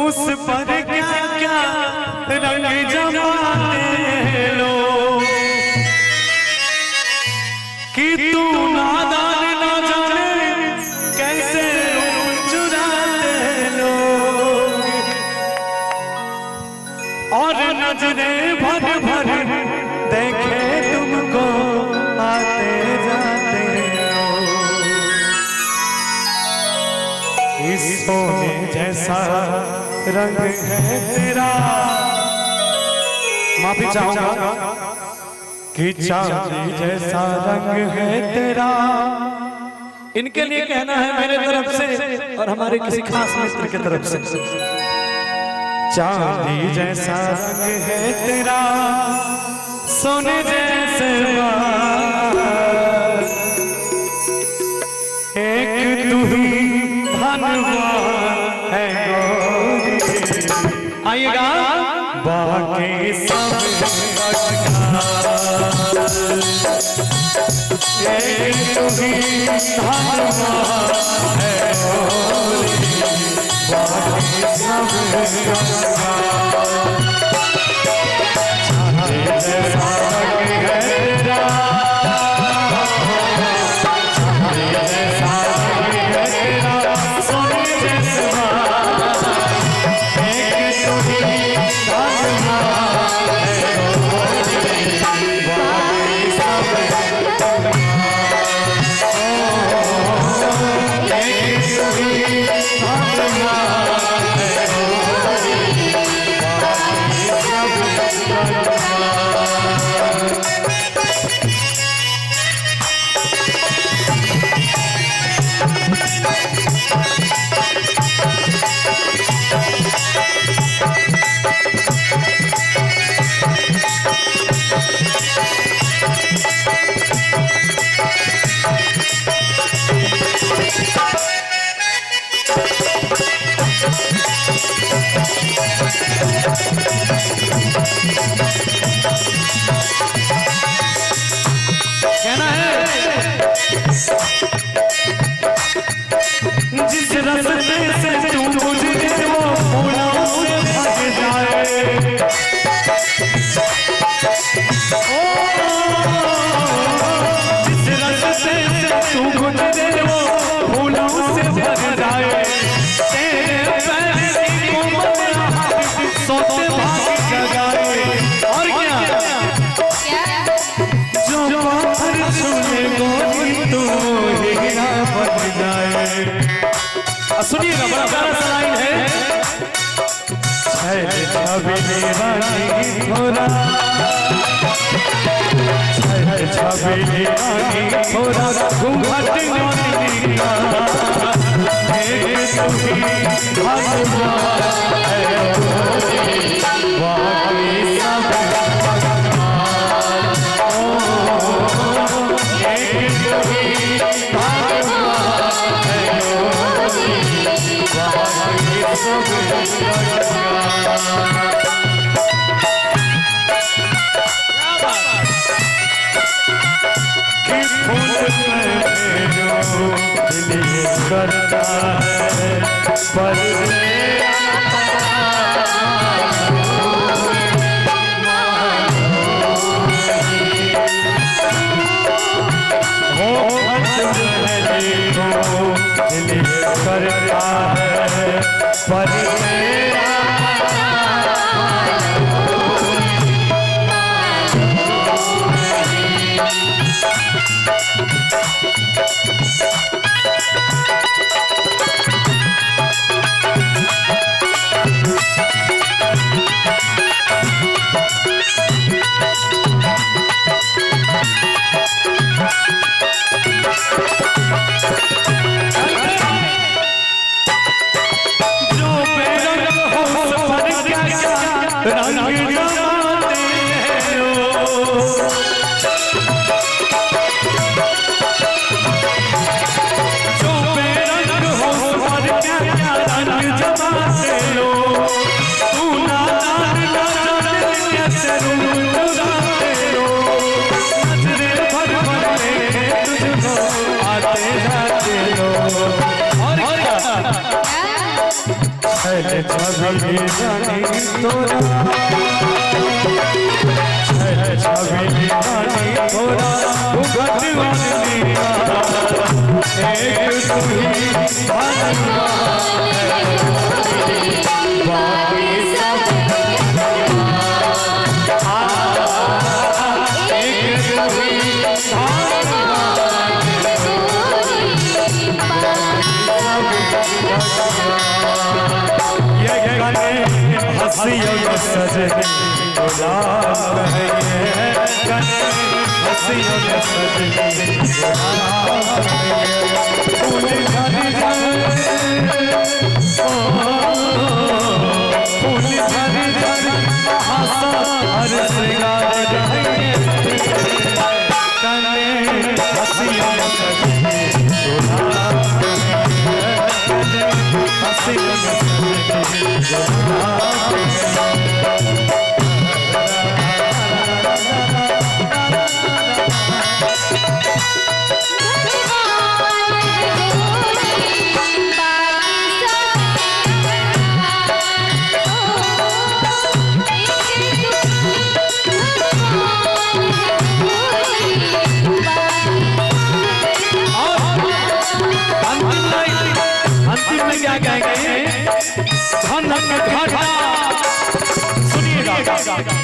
उस पर क्या क्या रंग जमाते लो कि तू नादान ना जाने कैसे चुराते लो और नजरे भर भर देखे तुमको आते जाते हो। इस सोने जैसा रंग है तेरा, माफी चाहूंगा कि चांदी जैसा रंग है तेरा। इनके लिए कहना है मेरे तरफ से और हमारे किसी खास मित्र की तरफ से, चांदी जैसा रंग है तेरा, सोने जैसे एक तू ही धनवान है गोरी। आइएगा बाकी सब एक तू ही धनवान है गोरी, बाकी सब चांदी जैसा रंग है तेरा, चांदी जैसा रंग है तेरा, सोने जैसा एक तू ही धनवान है गोरी, बाकी सब एक तू ही धनवान है गोरी, बाकी सब कहना है जिस रास्ते से तू गुजरे वो फूलों से भर जाए, जिस रास्ते से तू गुजरे वो फूलों से भर जाए, तेरे पैर की कोमल सोते भाग जगाए। और क्या हर सुने गोरी तू हीरा बन जाए। सुनिएगा बड़ा प्यारा सा लाइन है, छैल छबीली रानी थोड़ा, छैल छबीली रानी थोड़ा घूंघट नौनिया, एक तू ही धनवान है गोरी, बाकी सब करता है पर करता है पर छैल छवि रानी तोरा, छैल छवि रानी तोरा घुघट वालिया, एक तू ही बाकी सब हसियों सजनी गुलाब है ये गने, हसियों सजनी गुलाब है ये फूल भरी फूल भरी हंसा हर श्रृंगार है ये गने, हसियों सजनी गुलाब है ये गने, हसियों सजनी गुलाब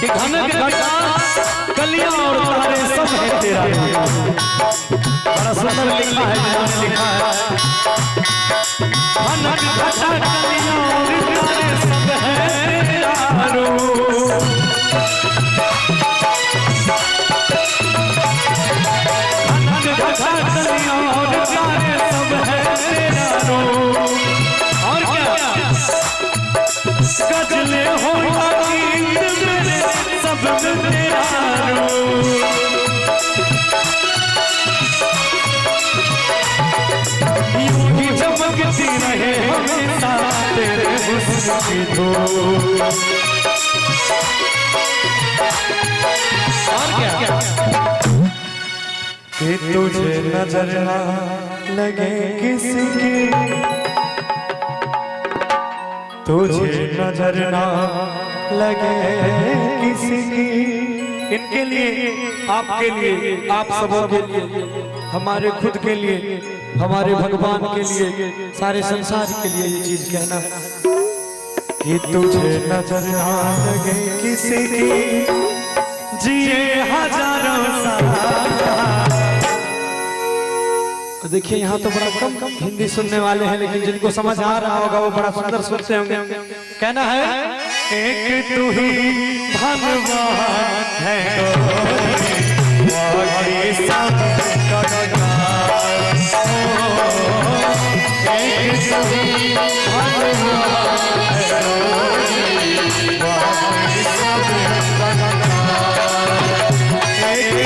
कि घनक घटा कलियां और तारे सब है तेरा, बड़ा सुंदर लिखा है, लिखा है घनक घटा कलियां और तारे सब है तेरा रो, घनक घटा कलियां और तारे सब है तेरा रो, और क्या गजले हो सब तेरा रो, यूं ही चमकती रहे हमेशा तेरे हुस्न की धूप, और क्या कि तुझे नजर ना लगे किसी की, तुझे नजर ना लगे किसी की, इनके लिए, आपके लिए, आप सबों के लिए, हमारे खुद के लिए, हमारे भगवान के लिए, सारे संसार के लिए ये चीज कहना कि तुझे नजर ना लगे किसी की, जिए हजारों साल। देखिए यहाँ तो बड़ा कम हिंदी सुनने वाले हैं, लेकिन जिनको समझ आ रहा होगा वो बड़ा सुंदर सुनते होंगे। कहना है एक तू ही भगवान है, बाकी सब एक तू ही भगवान है, बाकी सब एक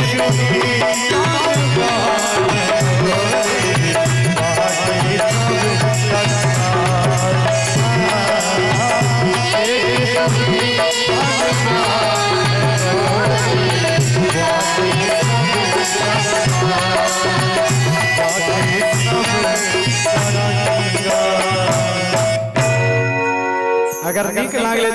तू ही अगर नीक लागले